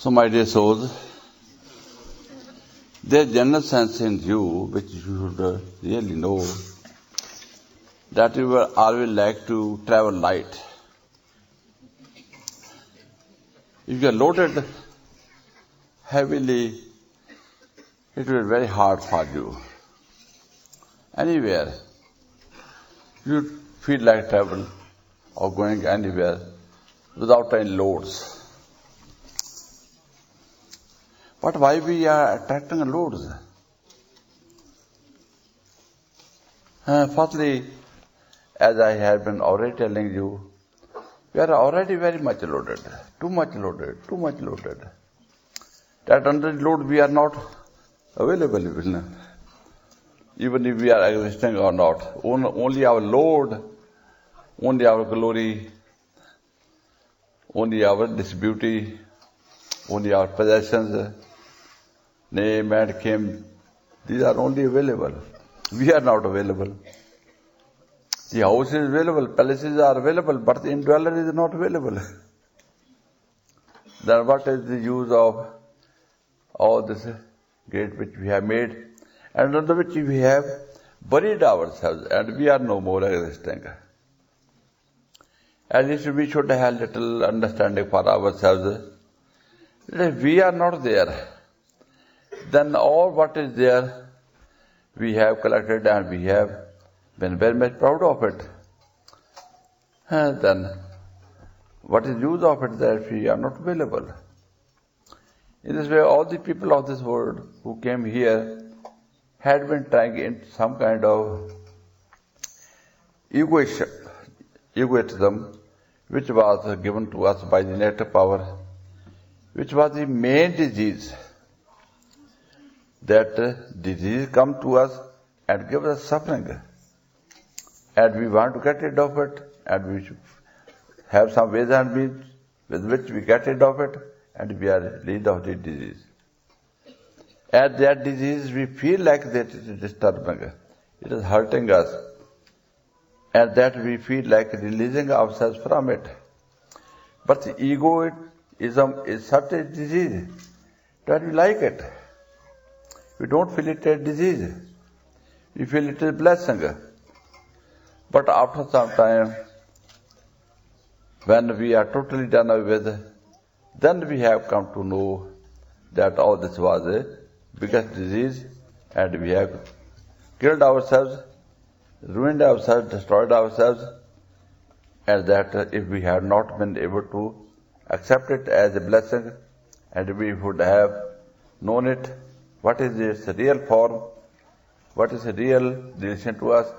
So, my dear souls, there is general sense in you which you should really know that you will always like to travel light. If you are loaded heavily, it will be very hard for you. Anywhere, you feel like travel or going anywhere without any loads. But why we are attracting loads? Firstly, as I have been already telling you, we are already very much loaded, too much loaded. That under load we are not available, even if we are existing or not. Only our load, only our glory, only our this beauty, only our possessions, name and fame, these are only available. We are not available. The house is available, palaces are available, but the indweller is not available. Then what is the use of all this gate which we have made and under which we have buried ourselves and we are no more existing? At least we should have little understanding for ourselves that if we are not there, then all what is there we have collected and we have been very much proud of it. And then what is use of it that we are not available? In this way, all the people of this world who came here had been trying in some kind of egoism which was given to us by the negative power, which was the main disease. That disease come to us and give us suffering. And we want to get rid of it, and we should have some ways and means with which we get rid of it, and we are rid of the disease. At that disease, we feel like that it is disturbing, it is hurting us, and that we feel like releasing ourselves from it. But the egoism is such a disease that we like it. We don't feel it a disease. We feel it is a blessing. But after some time, when we are totally done away with, then we have come to know that all this was a biggest disease and we have killed ourselves, ruined ourselves, destroyed ourselves, and that if we had not been able to accept it as a blessing and we would have known it, what is its real form, what is a real relation to us,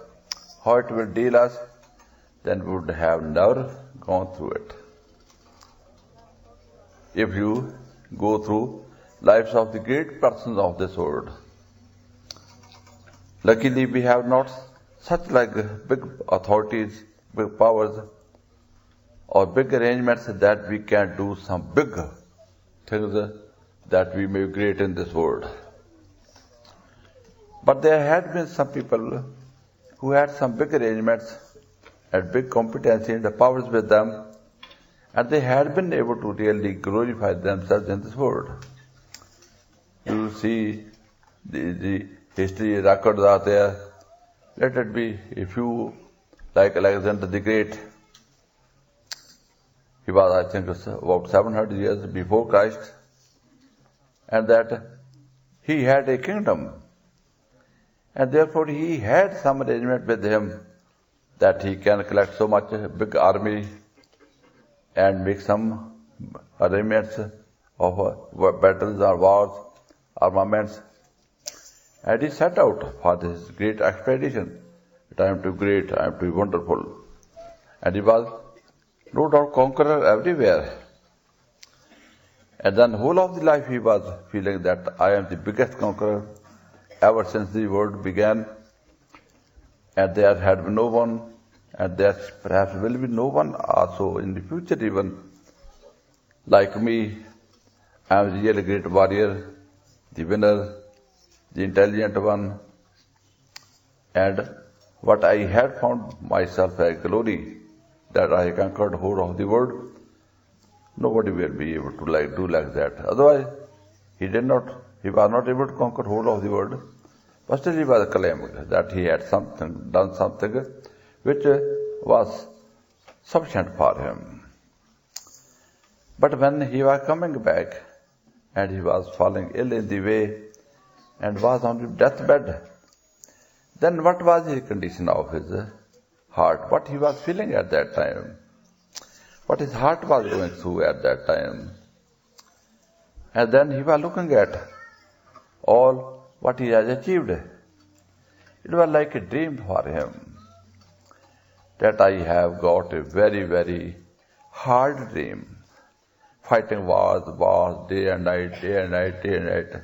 how it will deal us, then we would have never gone through it. If you go through lives of the great persons of this world, luckily we have not such like big authorities, big powers, or big arrangements that we can do some big things that we may be great in this world. But there had been some people who had some big arrangements and big competency and the powers with them, and they had been able to really glorify themselves in this world. You see the history records are there. Let it be a few, like Alexander the Great. He was, I think, about 700 years before Christ, and that he had a kingdom. And therefore he had some arrangement with him that he can collect so much big army and make some arrangements of battles or wars, armaments. And he set out for this great expedition. I am to be great, I am to be wonderful. And he was no doubt conqueror everywhere. And then whole of the life he was feeling that I am the biggest conqueror ever since the world began, and there had been no one, and there perhaps will be no one also in the future even like me. I am really a great warrior, the winner, the intelligent one, and what I had found myself a glory that I conquered the whole of the world. Nobody will be able to do like that. Otherwise, he was not able to conquer whole of the world. But still he was claiming that he had done something which was sufficient for him. But when he was coming back and he was falling ill in the way and was on his deathbed, then what was the condition of his heart? What he was feeling at that time? What his heart was going through at that time? And then he was looking at all what he has achieved. It was like a dream for him that I have got a very, very hard dream. Fighting wars, day and night, day and night, day and night.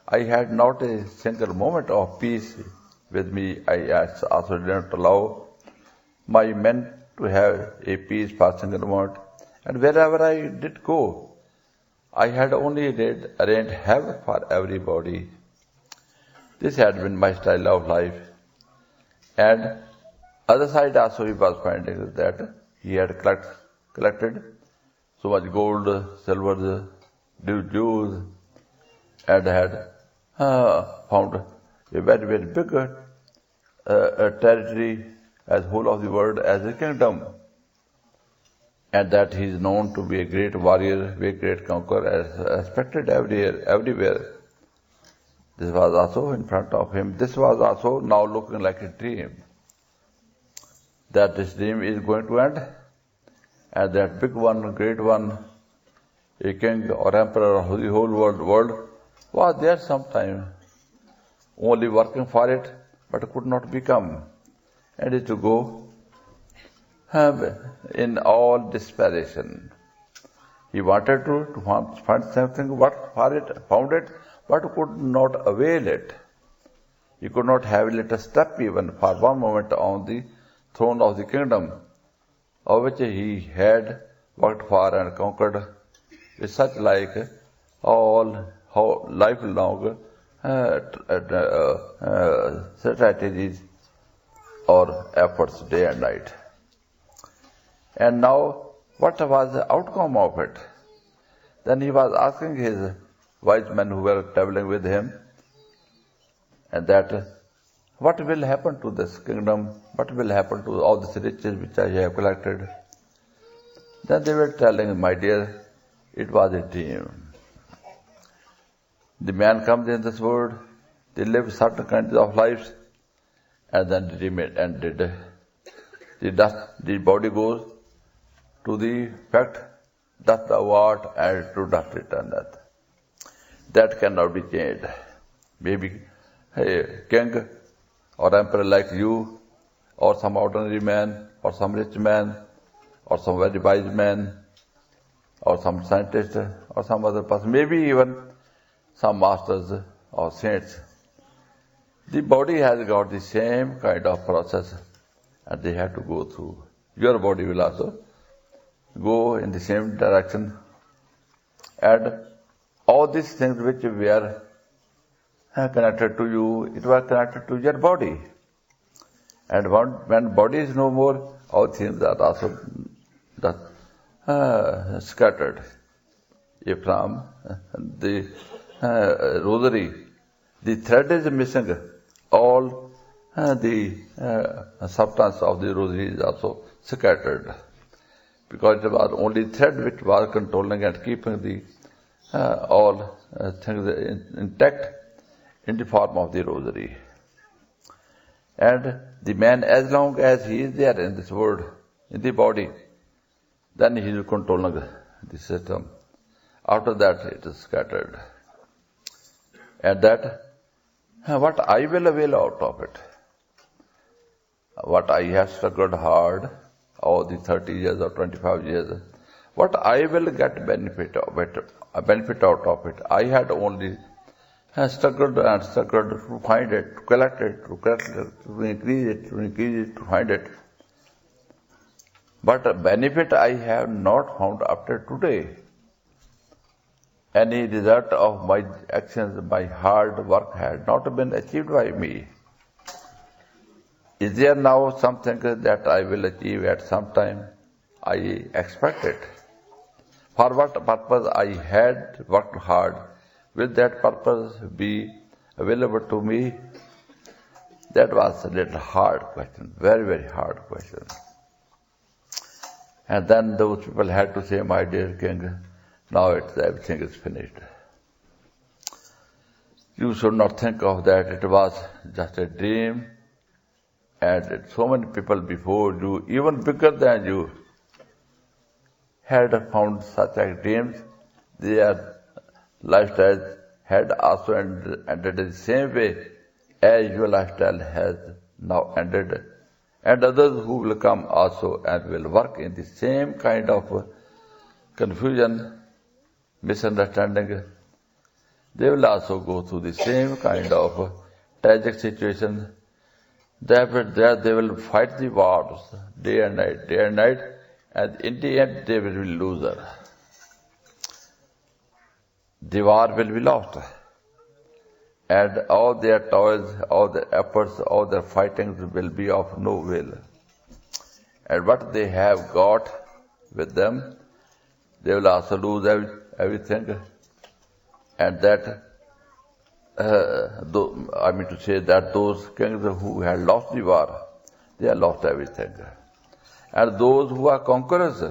I had not a single moment of peace with me. I also didn't allow my men to have a peace for a single moment. And wherever I did go, I had only arranged heaven for everybody. This had been my style of life. And other side also he was finding that he had collected so much gold, silver, jewels, and had found a very, very big territory as whole of the world as a kingdom. And that he is known to be a great warrior, a great conqueror, respected everywhere. This was also in front of him. This was also now looking like a dream. That this dream is going to end, and that big one, great one, a king or emperor of the whole world was there sometime, only working for it, but could not become, and is to go in all desperation. He wanted to find something, work for it, found it, but could not avail it. He could not have let a step even for one moment on the throne of the kingdom, of which he had worked for and conquered with such like all lifelong strategies or efforts day and night. And now, what was the outcome of it? Then he was asking his wise men who were traveling with him, and that what will happen to this kingdom? What will happen to all these riches which I have collected? Then they were telling him, my dear, it was a dream. The man comes in this world, they live certain kinds of lives, and then the dream ended. The body goes to the fact, dust thou art, and to dust returneth. That cannot be changed. Maybe a king or emperor like you, or some ordinary man, or some rich man, or some very wise man, or some scientist, or some other person, maybe even some masters or saints. The body has got the same kind of process, and they have to go through. Your body will also go in the same direction. And all these things which were connected to you, it was connected to your body. And when body is no more, all things are also scattered. If from the rosary, the thread is missing, all the substance of the rosary is also scattered. Because it was only thread which was controlling and keeping the all things intact in the form of the rosary. And the man, as long as he is there in this world, in the body, then he is controlling the system. After that, it is scattered. And that, what I will avail out of it, what I have struggled hard, all the 30 years or 25 years, what I will get benefit out of it. I had only struggled to find it, to collect it, to increase it, to find it. But benefit I have not found after today. Any result of my actions, my hard work had not been achieved by me. Is there now something that I will achieve at some time? I expect it. For what purpose I had worked hard, will that purpose be available to me? That was a little hard question, very, very hard question. And then those people had to say, my dear king, now everything is finished. You should not think of that. It was just a dream. And so many people before you, even bigger than you, had found such dreams. Their lifestyle had also ended the same way as your lifestyle has now ended. And others who will come also and will work in the same kind of confusion, misunderstanding, they will also go through the same kind of tragic situation. There they will fight the wars day and night, and in the end they will be loser. The war will be lost. And all their toils, all their efforts, all their fightings will be of no avail. And what they have got with them, they will also lose everything. And that, I mean to say that those kings who had lost the war, they have lost everything. And those who are conquerors,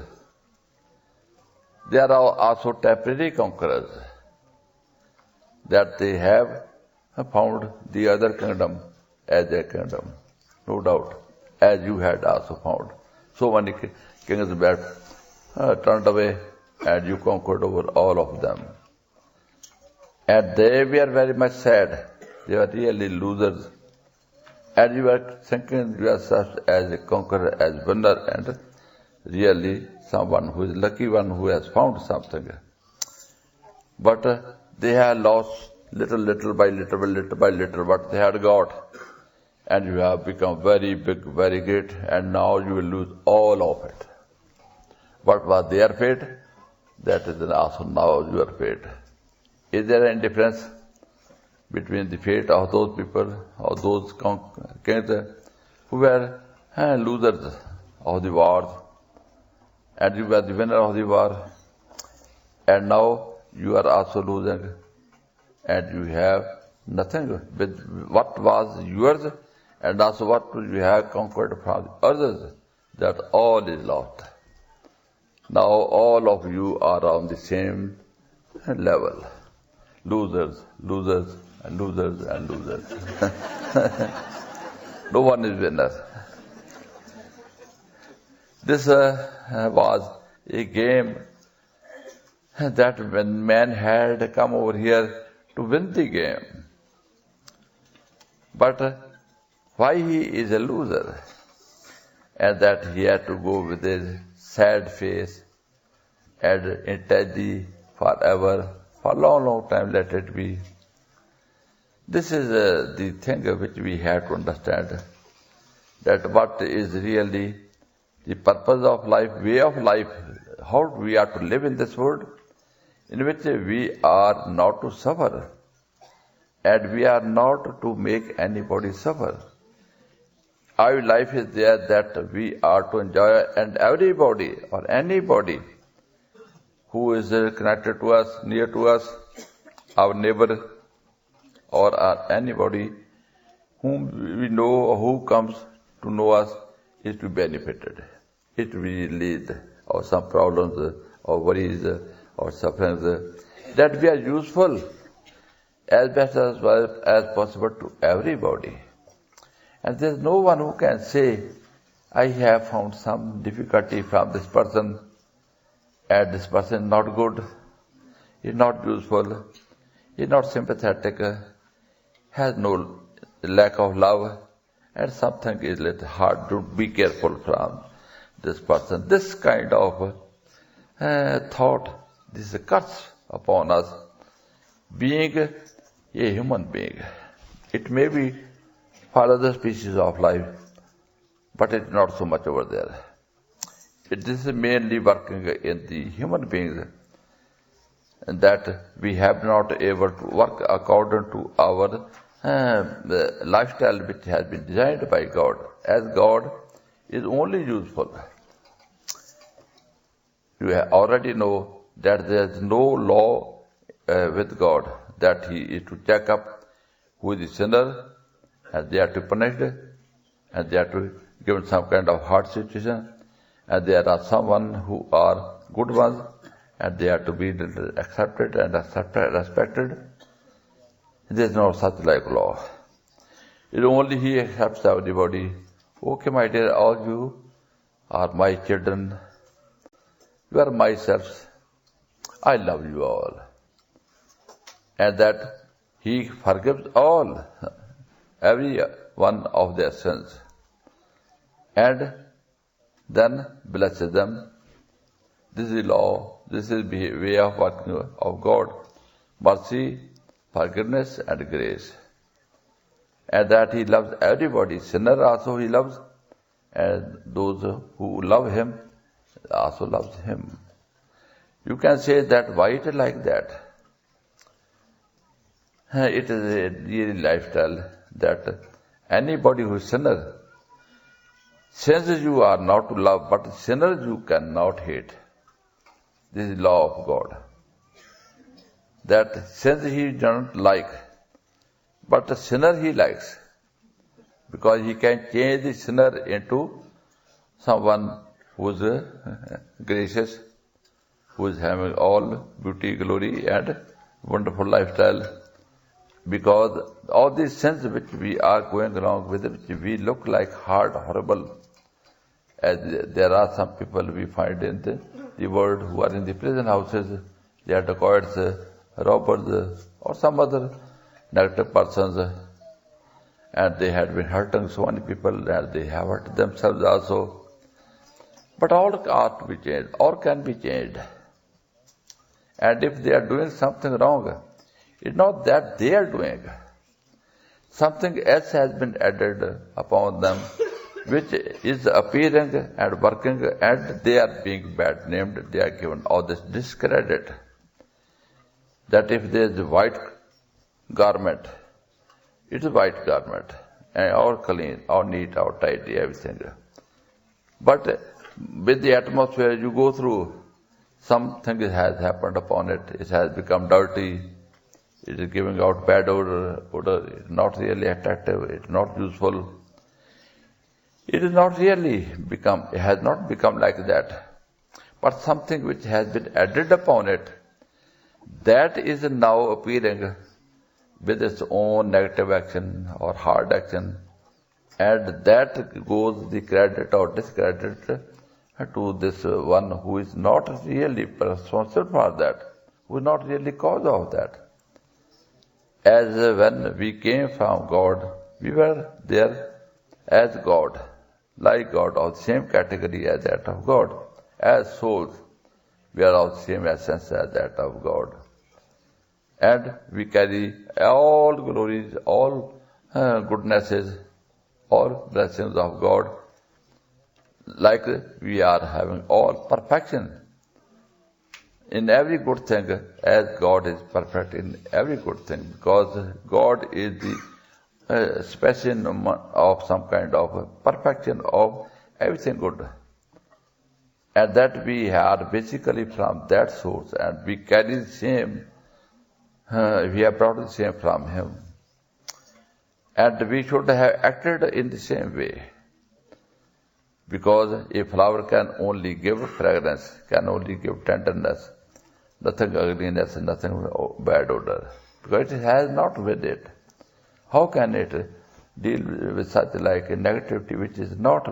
they are also temporary conquerors. That they have found the other kingdom as their kingdom, no doubt, as you had also found. So many kings were turned away and you conquered over all of them. And they were very much sad. They were really losers. And you were thinking yourself as a conqueror, as winner, and really someone who is lucky one who has found something. But they have lost little by little what they had got. And you have become very big, very great, and now you will lose all of it. What was their fate? That is also now your fate. Is there any difference between the fate of those people, or those kings who were losers of the wars, and you were the winner of the war, and now you are also losing, and you have nothing with what was yours, and also what you have conquered from others, that all is lost. Now all of you are on the same level. Losers, and losers, and losers. No one is winner. This was a game that when man had come over here to win the game. But why he is a loser? And that he had to go with a sad face and eternity forever, for a long time let it be. This is the thing which we have to understand, that what is really the purpose of life, way of life, how we are to live in this world, in which we are not to suffer, and we are not to make anybody suffer. Our life is there that we are to enjoy, and everybody or anybody who is connected to us, near to us, our neighbor, or anybody whom we know or who comes to know us, is to be benefited. It will relieve or some problems or worries or sufferings, that we are useful as best as possible to everybody. And there is no one who can say, I have found some difficulty from this person, and this person is not good, is not useful, is not sympathetic, has no lack of love, and something is a little hard to be careful from this person. This kind of thought, this is a curse upon us, being a human being. It may be for other species of life, but it's not so much over there. This is mainly working in the human beings, and that we have not able to work according to our lifestyle which has been designed by God, as God is only useful. You already know that there is no law with God, that He is to check up who is the sinner, and they are to be punished, and they are to be given some kind of hard situation, and there are someone who are good ones, and they are to be accepted and respected. There is no such like law. It only He accepts everybody. Okay, my dear, all you are my children. You are myself. I love you all. And that He forgives all, every one of their sins. And then blesses them. This is the law. This is the way of working of God. Mercy, forgiveness, and grace. And that He loves everybody. Sinner also He loves. And those who love Him also loves Him. You can say that why it is like that? It is a real lifestyle that anybody who is sinner, sins you are not to love, but sinners you cannot hate. This is law of God. That sins He doesn't like, but the sinner He likes. Because He can change the sinner into someone who is gracious, who is having all beauty, glory, and wonderful lifestyle. Because all these sins which we are going along with, which we look like hard, horrible, as there are some people we find in the world who are in the prison houses, they are dacoits, robbers, or some other negative persons, and they had been hurting so many people, and they have hurt themselves also. But all are to be changed, all can be changed. And if they are doing something wrong, it's not that they are doing. Something else has been added upon them, which is appearing and working, and they are being bad named, they are given all this discredit. That if there is a white garment, it is a white garment, and all clean, all neat, all tidy, everything. But with the atmosphere you go through, something has happened upon it. It has become dirty. It is giving out bad odor. It is not really attractive. It is not useful. It is not really become. It has not become like that. But something which has been added upon it, that is now appearing with its own negative action or hard action, and that goes the credit or discredit to this one who is not really responsible for that, who is not really cause of that. As when we came from God, we were there as God, like God, of the same category as that of God. As souls, we are of the same essence as that of God. And we carry all glories, all goodnesses, all blessings of God, like we are having all perfection in every good thing, as God is perfect in every good thing, because God is the specimen of some kind of perfection of everything good. And that we are basically from that source, and we carry the same, we have brought the same from Him. And we should have acted in the same way. Because a flower can only give fragrance, can only give tenderness, nothing ugliness, nothing bad odor. Because it has not with it. How can it deal with such like a negativity which is not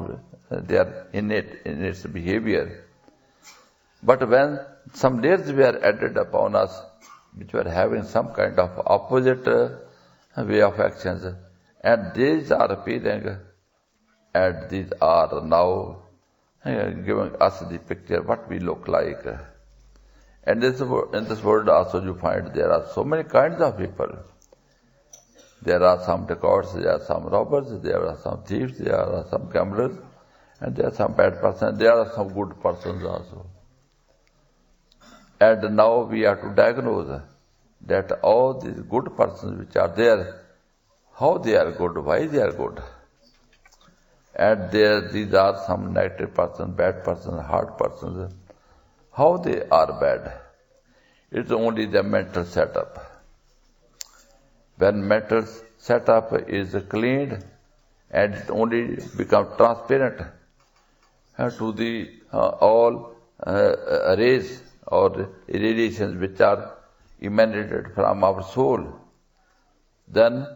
there innate in its behavior? But when some layers were added upon us, which were having some kind of opposite way of actions, and these are appearing, and these are now giving us the picture what we look like. And in this world also you find there are so many kinds of people. There are some dacoits, there are some robbers, there are some thieves, there are some gamblers, and there are some bad persons, there are some good persons also. And now we are to diagnose that all these good persons which are there, how they are good, why they are good. And these are some negative persons, bad persons, hard persons, how they are bad. It's only the mental setup. When mental setup is cleaned and it only becomes transparent to the all rays or irradiations which are emanated from our soul, then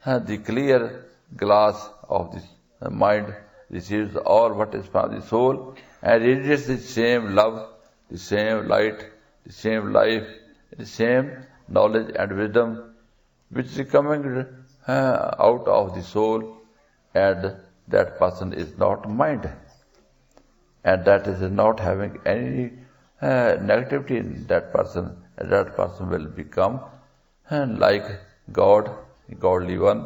the clear glass of the mind receives all what is from the soul and radiates the same love, the same light, the same life, the same knowledge and wisdom which is coming out of the soul, and that person is not mind. And that is not having any negativity in that person, and that person will become like God, godly one,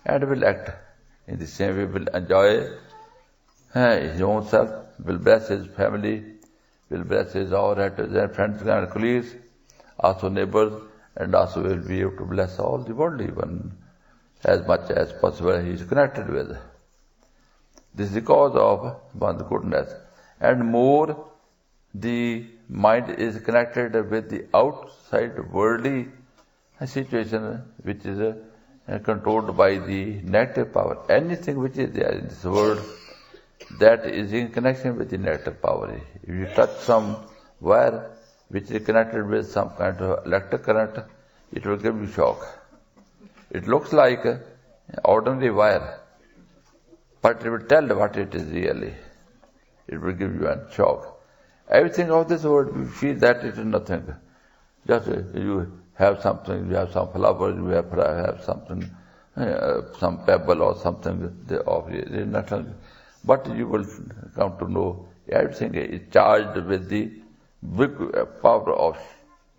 and will act in the same way, will enjoy his own self, will bless his family, will bless his all relatives and friends and colleagues, also neighbors, and also will be able to bless all the worldly one as much as possible he is connected with. This is the cause of one's goodness. And more the mind is connected with the outside worldly situation which is controlled by the negative power. Anything which is there in this world that is in connection with the negative power. If you touch some wire which is connected with some kind of electric current, it will give you shock. It looks like an ordinary wire, but it will tell what it is really. It will give you a shock. Everything of this world, you feel that it is nothing. Just you have something, you have some flowers, you have something, some pebble or something of it is nothing. But you will come to know everything is charged with the big power of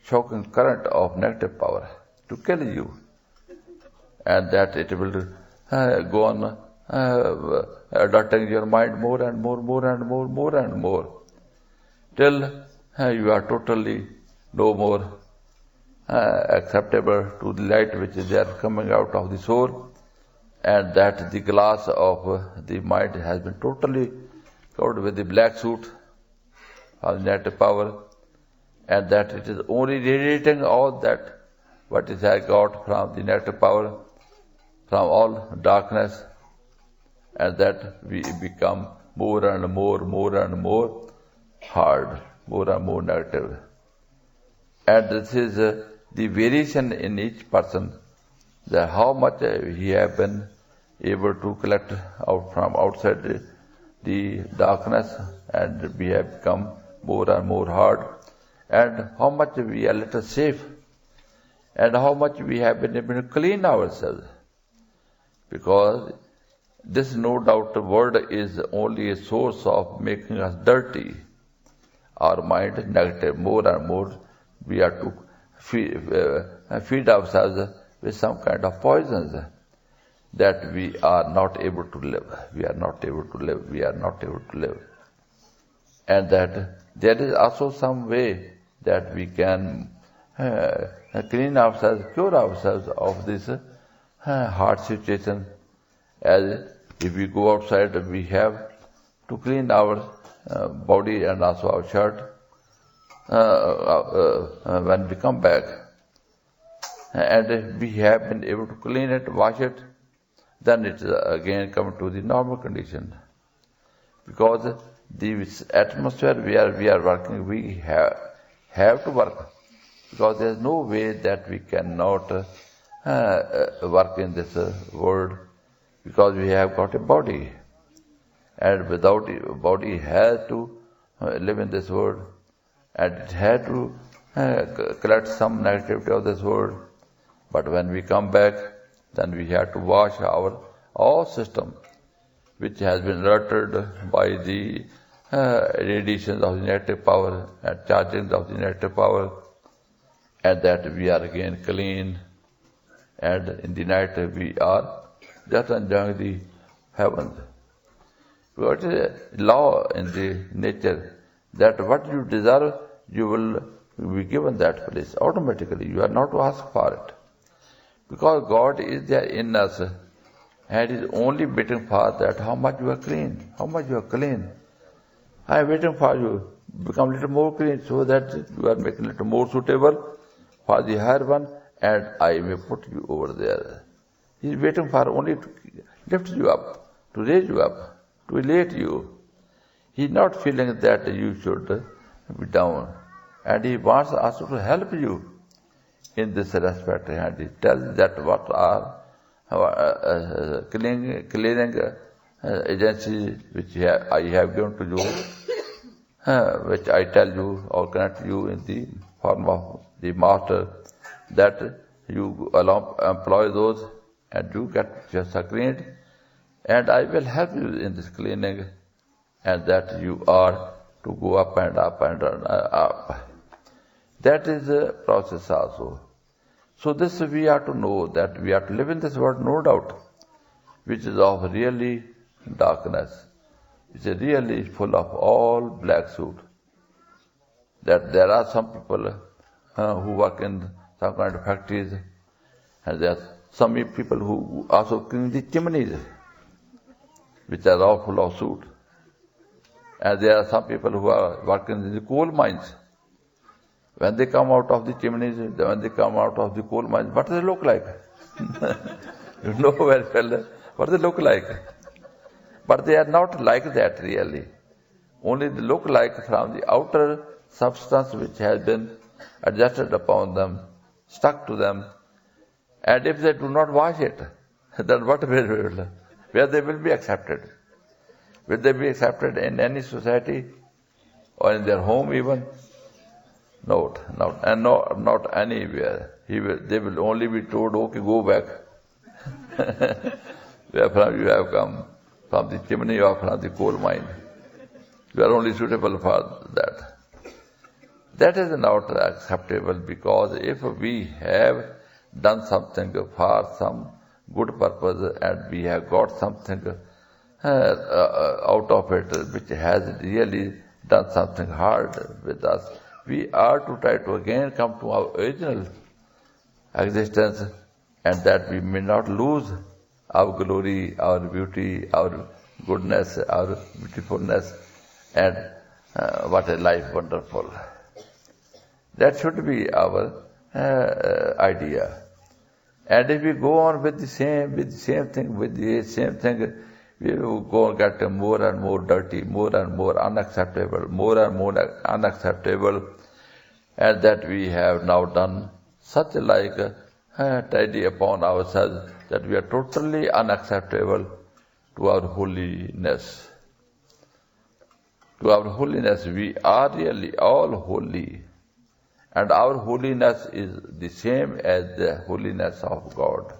shocking current of negative power to kill you. And that it will go on adulterating your mind more and more, till you are totally no more acceptable to the light which is there coming out of the soul, and that the glass of the mind has been totally covered with the black soot of the negative power, and that it is only radiating all that what it has got from the negative power, from all darkness, and that we become more and more hard, more and more negative. And this is the variation in each person, that how much he have been able to collect out from outside the darkness, and we have become more and more hard, and how much we are little safe, and how much we have been able to clean ourselves. Because this, no doubt, the word is only a source of making us dirty, our mind negative. More and more we are to feed ourselves with some kind of poisons, that we are not able to live. We are not able to live. And that there is also some way that we can clean ourselves, cure ourselves of this hard situation. As if we go outside, we have to clean our body and also our shirt when we come back. And if we have been able to clean it, wash it, then it again come to the normal condition. Because the atmosphere where we are working, we have to work. Because there is no way that we cannot work in this world, because we have got a body, and without a body has to live in this world, and it has to collect some negativity of this world. But when we come back, then we have to wash our all system, which has been altered by the radiations of the negative power and chargings of the negative power, and that we are again clean, and in the night we are just enjoying the heavens. What is a law in the nature, that what you deserve, you will be given that place automatically. You are not to ask for it. Because God is there in us, and is only waiting for that, how much you are clean. I am waiting for you. become a little more clean so that you are making it more suitable for the higher one, and I may put you over there. He is waiting for only to lift you up, to raise you up, to elevate you. He is not feeling that you should be down. And he wants also to help you in this respect. And he tells that what are cleaning agencies which I have given to you, which I tell you or connect you in the form of the master, that you employ those and you get yourself cleaned, and I will help you in this cleaning, and that you are to go up and up and up. That is a process also. So this we have to know, that we have to live in this world, no doubt, which is of really darkness. It's really full of all black suit. That there are some people who work in some kind of factories, and there are some people who also clean the chimneys, which are all full of soot. And there are some people who are working in the coal mines. When they come out of the chimneys, when they come out of the coal mines, what do they look like? You know very well what they look like. But they are not like that really. Only they look like from the outer substance which has been adjusted upon them, stuck to them. And if they do not wash it, then where they will be accepted? Will they be accepted in any society or in their home even? Not anywhere. They will only be told, okay, go back. Where you have come, from the chimney or from the coal mine. You are only suitable for that. That is not acceptable, because if we have done something for some good purpose and we have got something out of it which has really done something hard with us, we are to try to again come to our original existence, and that we may not lose our glory, our beauty, our goodness, our beautifulness, and what a life wonderful. That should be our idea. And if we go on with the same thing, we will go and get more and more dirty, more and more unacceptable, and that we have now done such tidy upon ourselves that we are totally unacceptable to our holiness. To our holiness, we are really all holy. And our holiness is the same as the holiness of God.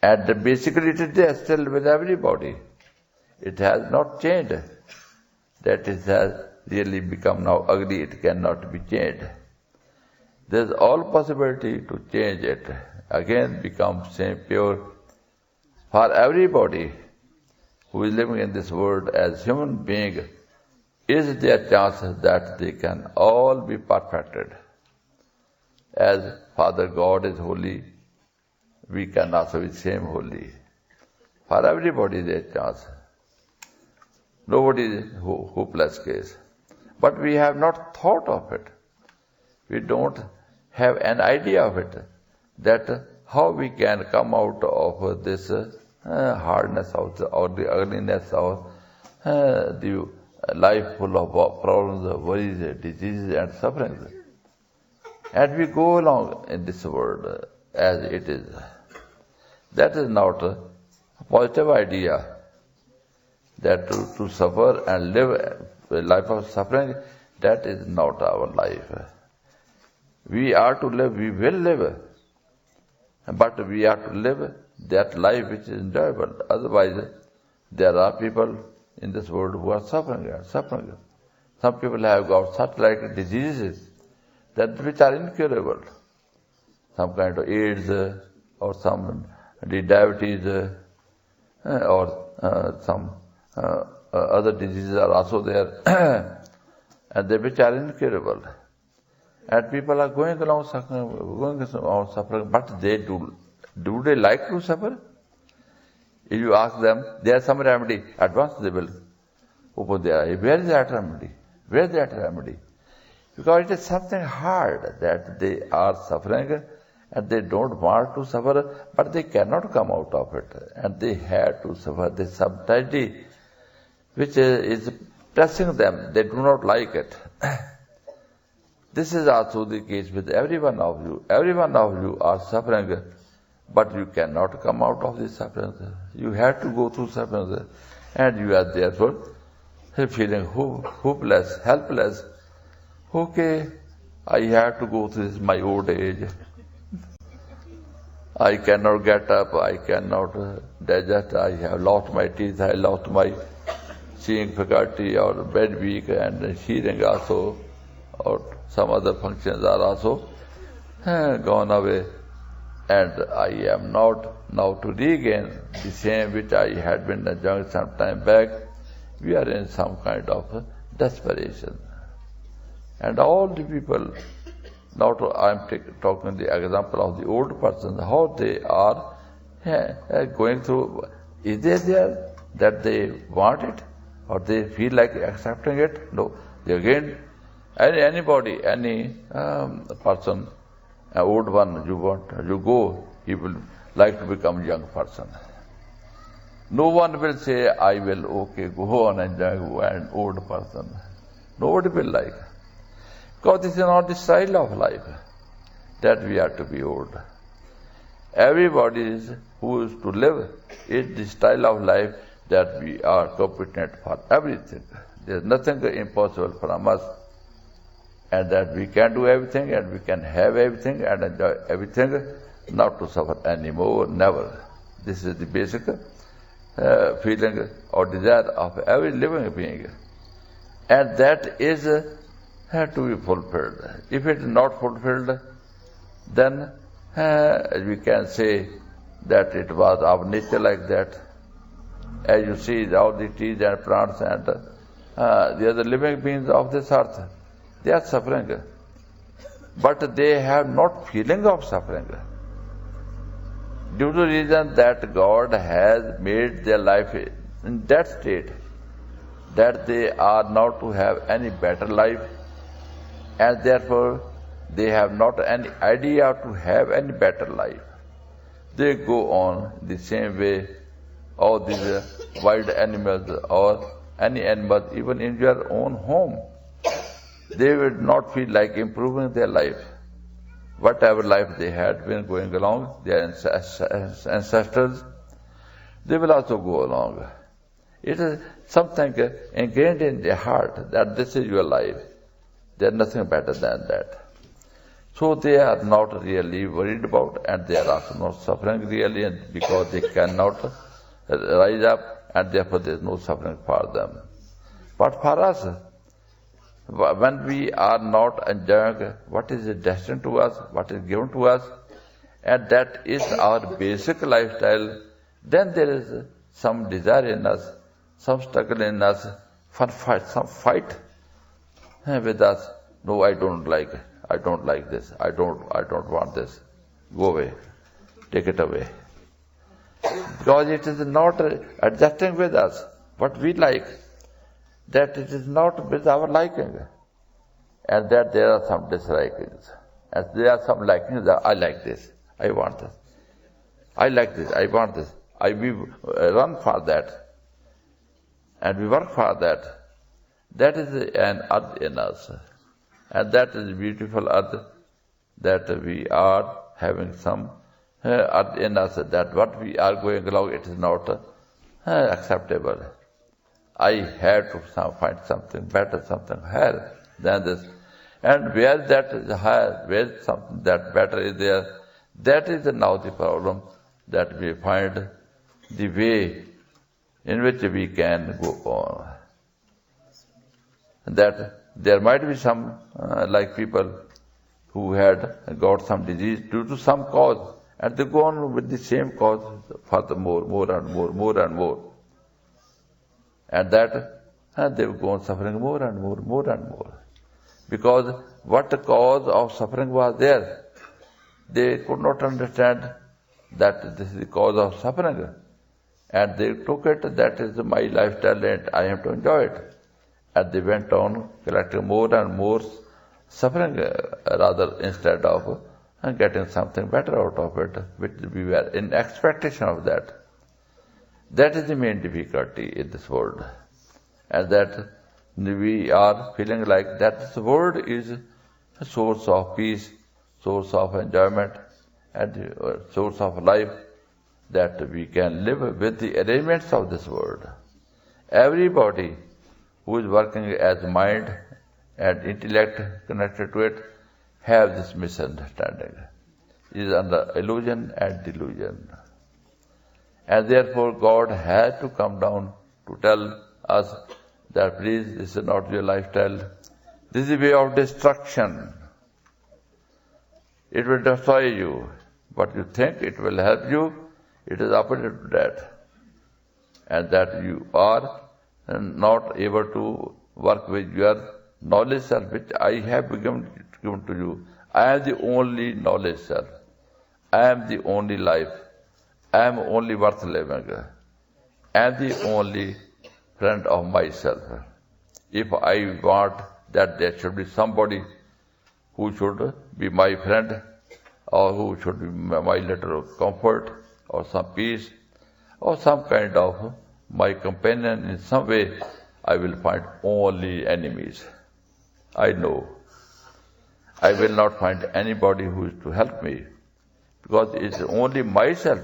And basically it is there still with everybody. It has not changed. That it has really become now ugly, it cannot be changed. There is all possibility to change it. Again become same pure. For everybody who is living in this world as human being, is there chance that they can all be perfected. As Father God is holy, we can also be same holy. For everybody there is chance. Nobody is hopeless case. But we have not thought of it. We don't have an idea of it, that how we can come out of this hardness or the ugliness or the life full of problems, worries, diseases and sufferings. And we go along in this world as it is. That is not a positive idea, that to suffer and live a life of suffering, that is not our life. We are to live, we will live, but we are to live that life which is enjoyable. Otherwise, there are people in this world who are suffering. Some people have got such diseases that which are incurable. Some kind of AIDS or some diabetes or some other diseases are also there, and they which are incurable. And people are going along suffering, but they do they like to suffer? If you ask them, there is some remedy, at once they will open their eyes. Where is that remedy? Where is that remedy? Because it is something hard that they are suffering and they don't want to suffer, but they cannot come out of it. And they have to suffer this subtlety which is pressing them. They do not like it. This is also the case with every one of you. Every one of you are suffering, but you cannot come out of this suffering. You have to go through suffering, and you are therefore feeling hopeless, helpless. Okay, I have to go through this my old age. I cannot get up, I cannot digest, I have lost my teeth, I lost my seeing faculty or bed weak and hearing also, or some other functions are also gone away. And I am not now to regain the same which I had been enjoying some time back. We are in some kind of desperation. And all the people, now I am talking the example of the old person, how they are going through. Is there that they want it or they feel like accepting it? No. Again, anybody, any person, an old one, you go, he will like to become a young person. No one will say, I will, okay, go on and enjoy an old person. Nobody will like. Because this is not the style of life that we are to be old. Everybody who is to live is the style of life that we are competent for everything. There is nothing impossible from us, and that we can do everything and we can have everything and enjoy everything, not to suffer anymore, never. This is the basic feeling or desire of every living being. And that is to be fulfilled. If it is not fulfilled, then we can say that it was our nature like that. As you see, all the trees and plants and the other living beings of this earth, they are suffering. But they have not feeling of suffering. Due to the reason that God has made their life in that state, that they are not to have any better life, and therefore they have not any idea to have any better life. They go on the same way. All these wild animals or any animal, even in your own home, they will not feel like improving their life. Whatever life they had been going along, their ancestors, they will also go along. It is something ingrained in their heart that this is your life. There is nothing better than that. So they are not really worried about, and they are also not suffering really, because they cannot rise up, and therefore there is no suffering for them. But for us, when we are not enjoying what is destined to us, what is given to us, and that is our basic lifestyle, then there is some desire in us, some struggle in us, some fight with us. No, I don't like this. I don't want this. Go away. Take it away. Because it is not adjusting with us what we like, that it is not with our liking, and that there are some dislikings, and there are some likings that I like this, I want this, I like this, I want this. We run for that, and we work for that. That is an earth in us, and that is a beautiful earth, that we are having some earth in us, that what we are going along, it is not acceptable. I have to find something better, something higher than this. And where that is higher, where something that better is there, that is now the problem, that we find the way in which we can go on. That there might be some, like people who had got some disease due to some cause, and they go on with the same cause for the more and more. And that they will go on suffering more and more. Because what the cause of suffering was there, they could not understand that this is the cause of suffering. And they took it, that is my lifestyle and I have to enjoy it. And they went on collecting more and more suffering, rather, instead of getting something better out of it, which we were in expectation of that. That is the main difficulty in this world. And that we are feeling like that this world is a source of peace, source of enjoyment, and source of life, that we can live with the arrangements of this world. Everybody who is working as mind and intellect connected to it have this misunderstanding. It is under illusion and delusion. And therefore God had to come down to tell us that please, this is not your lifestyle. This is a way of destruction. It will destroy you. But you think it will help you, it is opposite to that. And that you are not able to work with your knowledge self, which I have given to you. I am the only knowledge self. I am the only life. I am only worth living. I am the only friend of myself. If I want that there should be somebody who should be my friend, or who should be my little comfort, or some peace, or some kind of my companion in some way, I will find only enemies. I know. I will not find anybody who is to help me, because it is only myself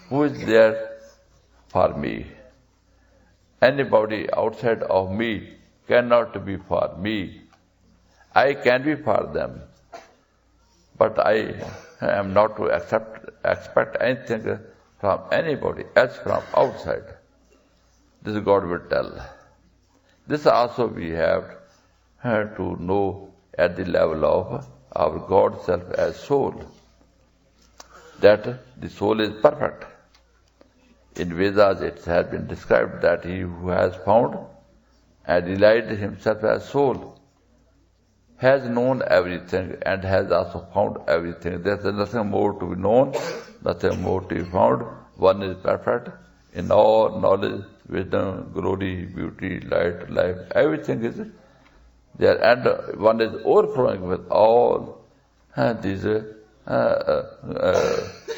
who is there for me. Anybody outside of me cannot be for me. I can be for them, but I am not to expect anything from anybody else from outside. This God will tell. This also we have to know at the level of our God self as soul, that the soul is perfect. In Vedas it has been described that he who has found and realized himself as soul has known everything and has also found everything. There is nothing more to be known, nothing more to be found. One is perfect in all knowledge, wisdom, glory, beauty, light, life. Everything is there, and one is overflowing with all these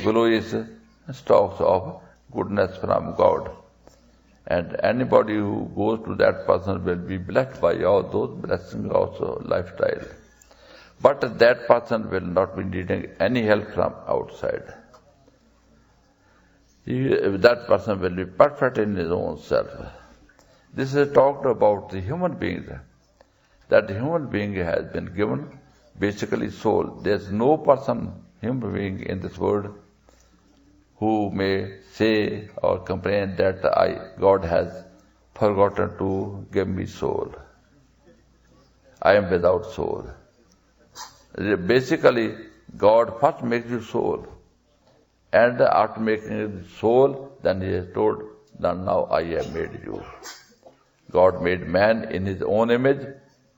glorious stocks of goodness from God. And anybody who goes to that person will be blessed by all those blessings, also lifestyle. But that person will not be needing any help from outside. That person will be perfect in his own self. This is talked about the human being. That the human being has been given basically soul. There is no person, human being in this world, who may say or complain that God has forgotten to give me soul. I am without soul. Basically, God first makes you soul. And after making you soul, then he has told, now I have made you. God made man in his own image.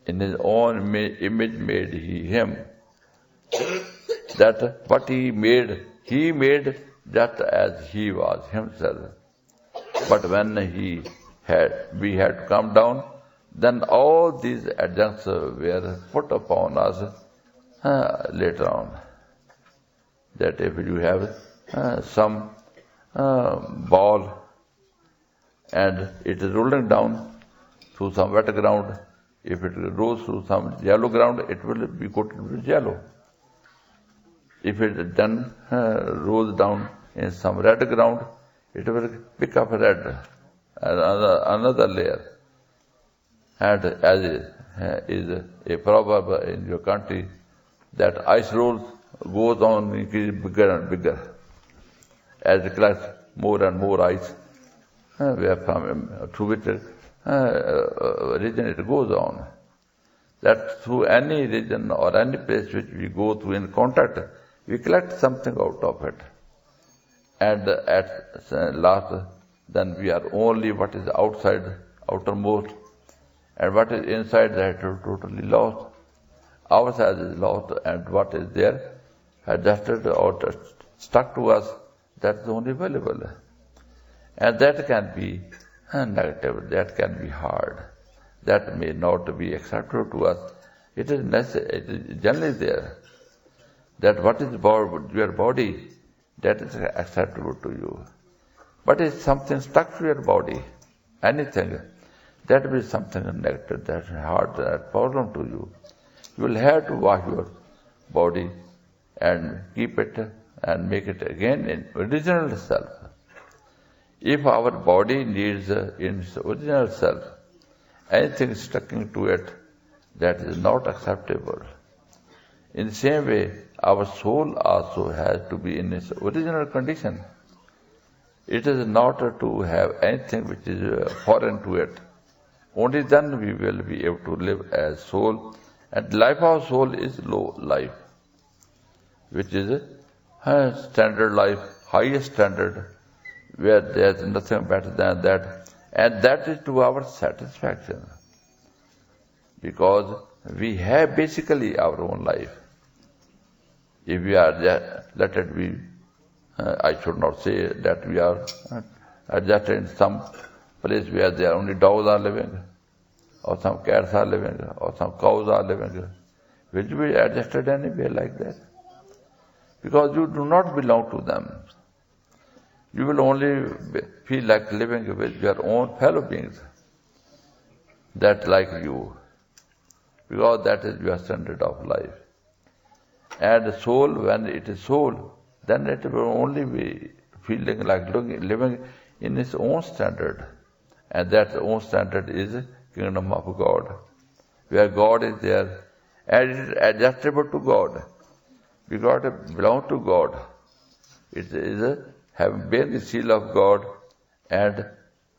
In his own image made he him. That what he made just as he was himself. But when we had to come down, then all these adjuncts were put upon us later on. That if you have some ball and it is rolling down through some wet ground, if it rolls through some yellow ground, it will be coated with yellow. If it then rolls down in some red ground, it will pick up red, another layer. And as is a proverb in your country, that ice rolls goes on increasing bigger and bigger. As it collects more and more ice, through which region it goes on. That through any region or any place which we go through in contact, we collect something out of it. And at last, then we are only what is outside, outermost, and what is inside, that is totally lost. Our side is lost, and what is there, adjusted or stuck to us, that is only valuable. And that can be negative, that can be hard. that may not be acceptable to us. It is necessary, it is generally there, that what is your body, that is acceptable to you. But if something stuck to your body, anything, that will be something negative, that's hard, that problem to you. You will have to wash your body and keep it and make it again in original self. If our body needs in its original self, anything sticking to it, that is not acceptable. In the same way, our soul also has to be in its original condition. It is not to have anything which is foreign to it. Only then we will be able to live as soul. And life of soul is low life, which is standard life, highest standard, where there is nothing better than that. And that is to our satisfaction. Because we have basically our own life. If we are there, let it be, I should not say that we are just in some place where there only dogs are living, or some cats are living, or some cows are living. Will you be adjusted anywhere like that? Because you do not belong to them. You will only feel like living with your own fellow beings, that like you, because that is your standard of life. And soul, when it is soul, then it will only be feeling like living in its own standard. And that own standard is kingdom of God, where God is there, and it is adjustable to God, because it belongs to God. It is having bear the seal of God, and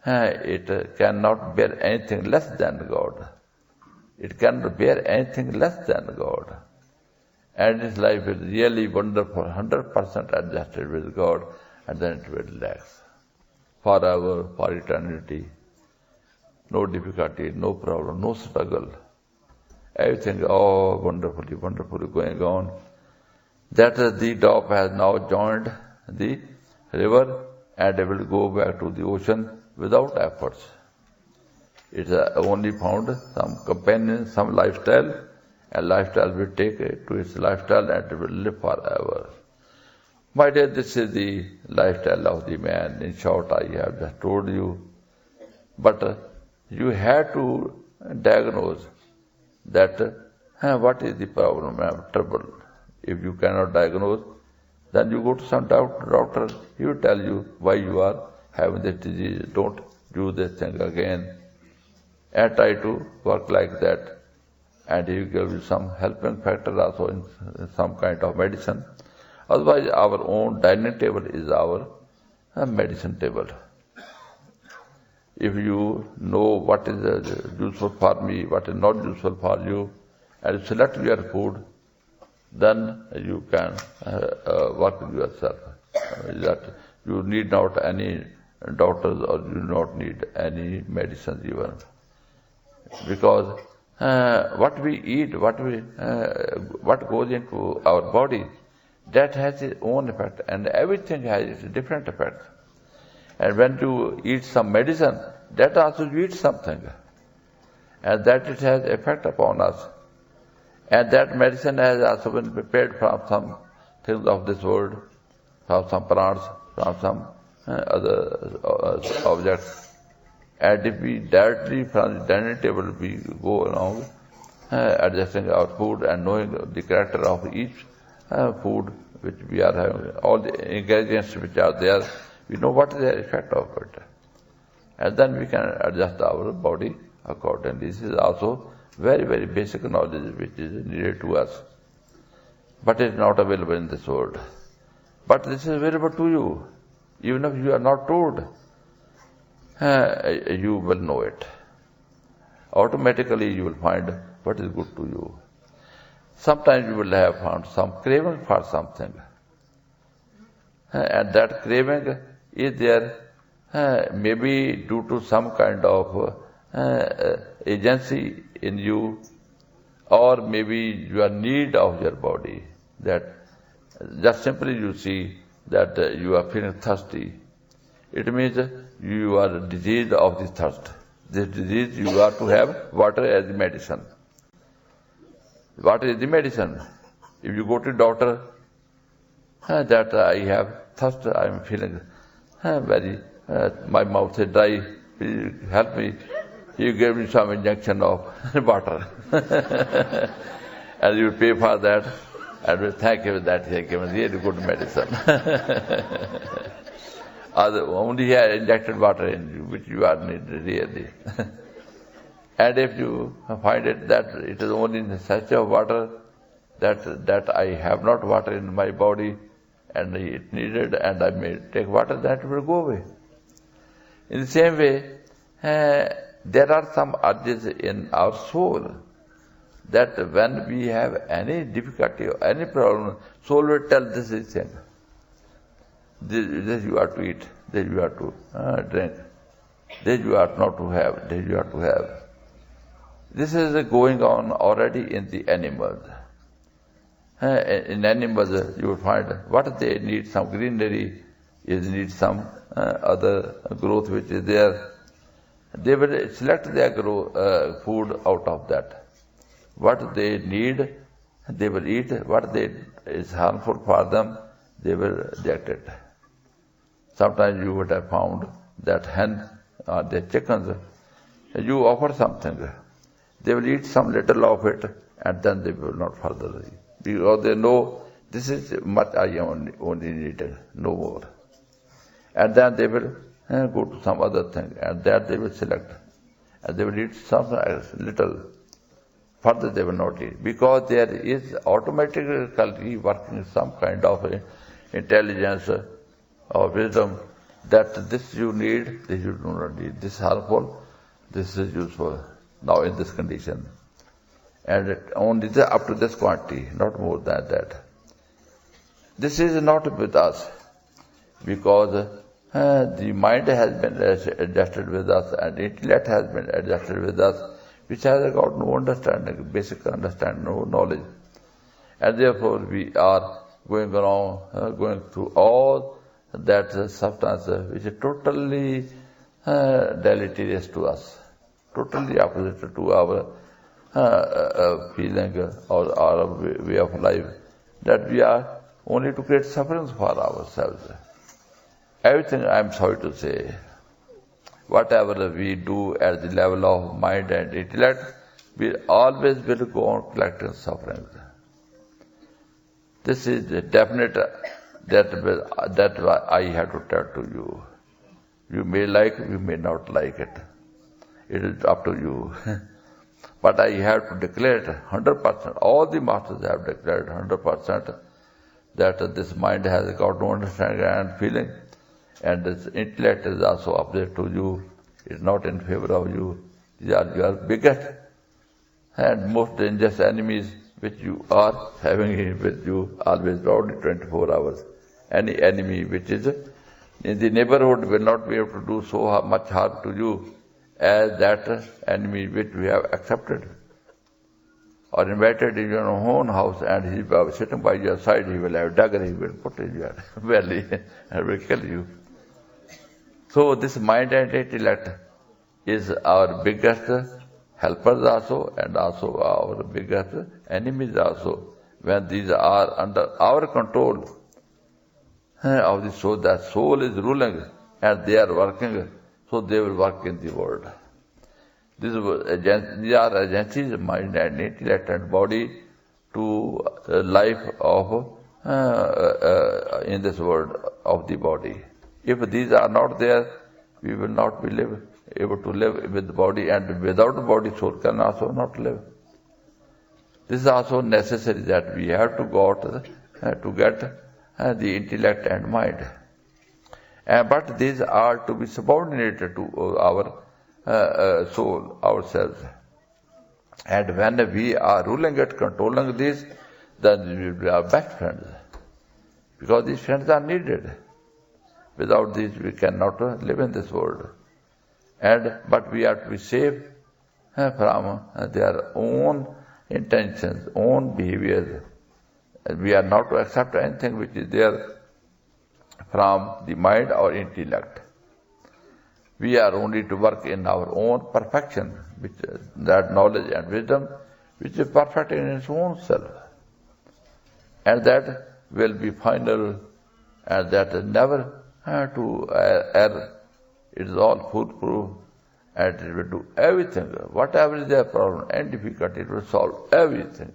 it cannot bear anything less than God. It cannot bear anything less than God. And its life is really wonderful, 100% adjusted with God, and then it will relax. Forever, for eternity. No difficulty, no problem, no struggle. Everything, wonderfully, wonderfully going on. That the dove has now joined the river, and it will go back to the ocean without efforts. It only found some companion, some lifestyle, and lifestyle will take it to its lifestyle, and it will live forever. My dear, this is the lifestyle of the man. In short, I have just told you. But you have to diagnose that what is the problem, trouble. If you cannot diagnose, then you go to some doctor. He will tell you why you are having this disease. Don't do this thing again. And try to work like that. And he will give you some helping factor also in some kind of medicine. Otherwise, our own dining table is our medicine table. If you know what is useful for me, what is not useful for you, and you select your food, then you can work with yourself. That you need not any doctors, or you do not need any medicines even. Because what we eat, what goes into our body, that has its own effect, and everything has its different effect. And when you eat some medicine, that also you eat something, and that it has effect upon us. And that medicine has also been prepared from some things of this world, from some plants, from some other objects. And if we directly from the dining table we go along adjusting our food and knowing the character of each food which we are having, all the ingredients which are there, we know what is the effect of it. And then we can adjust our body accordingly. This is also very, very basic knowledge which is needed to us. But it is not available in this world. But this is available to you. Even if you are not told, you will know it. Automatically you will find what is good to you. Sometimes you will have found some craving for something. And that craving is there maybe due to some kind of agency in you, or maybe your need of your body. That just simply you see that you are feeling thirsty. It means you are diseased of the thirst. this disease, you are to have water as medicine. Water is the medicine. If you go to doctor, that I have thirst, I am feeling very, my mouth is dry, please help me. You gave me some injection of water. And you pay for that, and we thank you that he has given really good medicine. Only he has injected water in you, which you are needed really. And if you find it that it is only in such of water that I have not water in my body and it needed and I may take water, that will go away. In the same way, there are some urges in our soul that when we have any difficulty or any problem, soul will tell this is thing. This you are to eat, this you are to drink, this you are not to have, this you are to have. This is going on already in the animals. In animals, you will find what they need, some greenery, is need some other growth which is there. They will select their food out of that. What they need, they will eat. What is harmful for them, they will reject it. Sometimes you would have found that hen or the chickens, you offer something. They will eat some little of it and then they will not further eat. Because they know this is much I only needed, no more. And then they will go to some other thing and that they will select. And they will eat something else, little. Further they will not eat. Because there is automatically working some kind of intelligence or wisdom that this you need, this you do not need. This is harmful, this is useful. Now in this condition. And only up to this quantity, not more than that. This is not with us, because the mind has been adjusted with us and intellect has been adjusted with us, which has got no understanding, basic understanding, no knowledge. And therefore we are going around, going through all that substance which is totally deleterious to us, totally opposite to our feeling or our way of life, that we are only to create sufferings for ourselves. Everything, I am sorry to say, whatever we do at the level of mind and intellect, we always will go on collecting sufferings. This is definite, that I have to tell to you. You may like, you may not like it. It is up to you. But I have to declare it 100%. All the masters have declared 100% that this mind has got no understanding and feeling, and this intellect is also opposite to you. It is not in favor of you. These are your biggest and most dangerous enemies which you are having with you always around 24 hours. Any enemy which is in the neighborhood will not be able to do so much harm to you as that enemy which we have accepted or invited in your own house, and he will sitting by your side, he will have dagger, he will put in your belly and will kill you. So this mind and intellect is our biggest helpers also and also our biggest enemies also. When these are under our control of the soul, that soul is ruling and they are working, so they will work in the world. These are agencies, mind and intellect and body, to life of in this world of the body. If these are not there, we will not be able to live with the body, and without the body, soul can also not live. This is also necessary that we have to go out to get the intellect and mind. But these are to be subordinated to our soul, ourselves. And when we are ruling it, controlling this, then we will be our best friends. Because these friends are needed. Without these, we cannot live in this world. But we are to be safe from their own intentions, own behaviors. We are not to accept anything which is there from the mind or intellect. We are only to work in our own perfection, which that knowledge and wisdom, which is perfect in its own self. And that will be final, and that is never to err. It is all foolproof, and it will do everything. Whatever is their problem and difficulty, it will solve everything.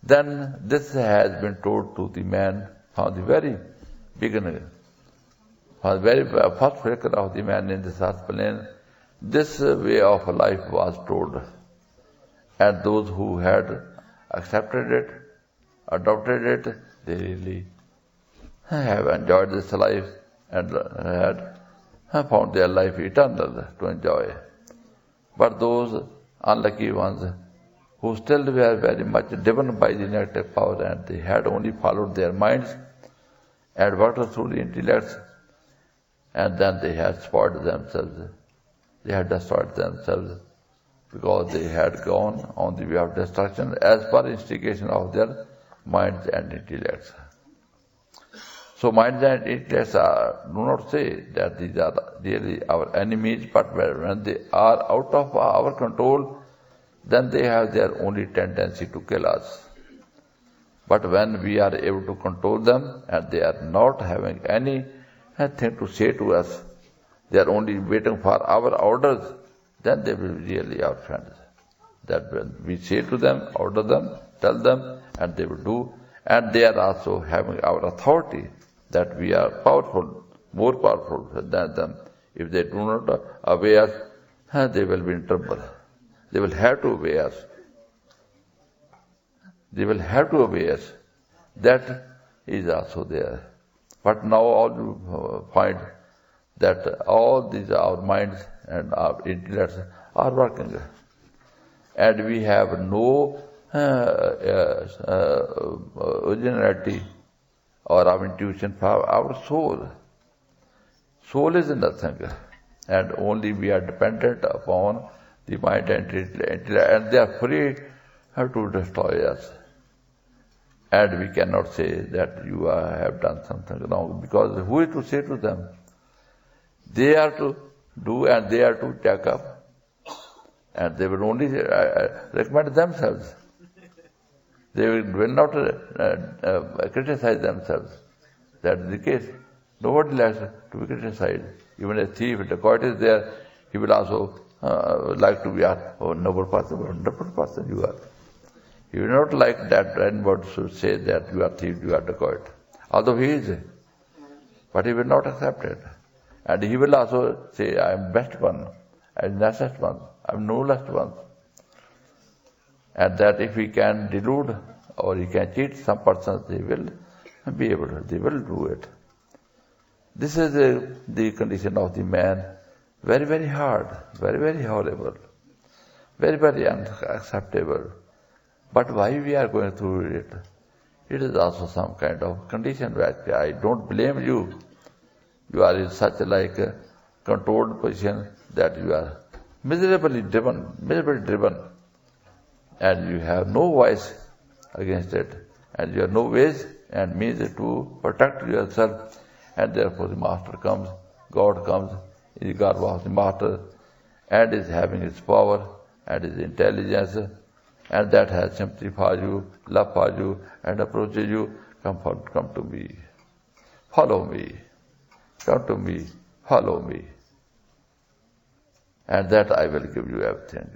Then this has been told to the man from the very beginning. From the very first flicker of the man in this earth plane, this way of life was told. And those who had accepted it, adopted it, they really have enjoyed this life and had found their life eternal to enjoy. But those unlucky ones who still were very much driven by the negative power, and they had only followed their minds and worked through the intellects, and then they had spoiled themselves. They had destroyed themselves because they had gone on the way of destruction as per instigation of their minds and intellects. So minds and intellects do not say that these are really our enemies, but when they are out of our control, then they have their only tendency to kill us. But when we are able to control them and they are not having anything to say to us, they are only waiting for our orders, then they will be really our friends. That when we say to them, order them, tell them, and they will do. And they are also having our authority, that we are powerful, more powerful than them. If they do not obey us, they will be in trouble. They will have to obey us. That is also there. But now all you find that all these our minds and our intellects are working. And we have no originality or our intuition for our soul. Soul is nothing. And only we are dependent upon the mind and intellect, and they are free to destroy us. And we cannot say that you have done something wrong, because who is to say to them? They are to do and they are to take up, and they will only recommend themselves. They will not criticize themselves. That is the case. Nobody likes to be criticized. Even a thief, a dacoit is there, he will also like to be a noble person, wonderful person you are. He will not like that anybody should say that you are thief, you are dacoit. Although he is, but he will not accept it. And he will also say, I am best one, I am nicest one, I am noblest one. And that if he can delude or he can cheat some persons, they will be able to, they will do it. This is the condition of the man. Very, very hard, very, very horrible, very, very unacceptable. But why we are going through it? It is also some kind of condition where I don't blame you. You are in such a controlled position that you are miserably driven, and you have no voice against it, and you have no ways and means to protect yourself, and therefore the Master comes, God comes, in the garb of the Master, and is having his power and his intelligence, and that has sympathy for you, love for you, and approaches you. Come to me, follow me, come to me, follow me, and that I will give you everything.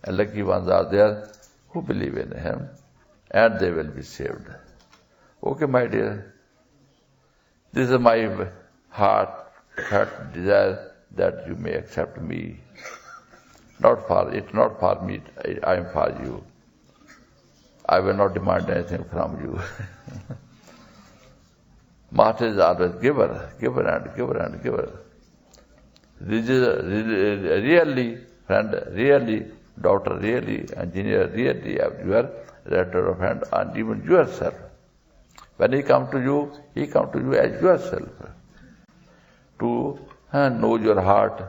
And lucky ones are there who believe in him, and they will be saved. Okay, my dear, this is my heart desire that you may accept me. Not for me, I am for you. I will not demand anything from you. Master is always giver and giver and giver. Really, friend, really, daughter, really, engineer, really, your relative of friend, and even yourself. When he comes to you as yourself. To know your heart,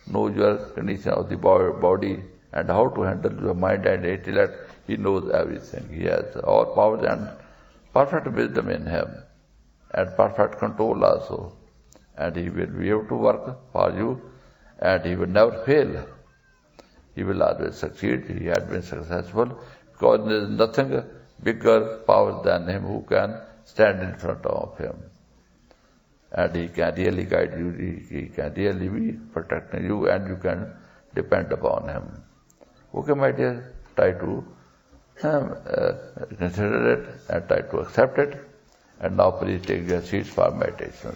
know your condition of the body, and how to handle your mind and intellect. He knows everything. He has all powers and perfect wisdom in him, and perfect control also. and He will be able to work for you, and He will never fail. He will always succeed. He had been successful because there is nothing bigger power than Him who can stand in front of Him. And He can really guide you, He can really be protecting you, and you can depend upon Him. Okay, my dear, try to consider it and try to accept it. And now please take your seats for meditation.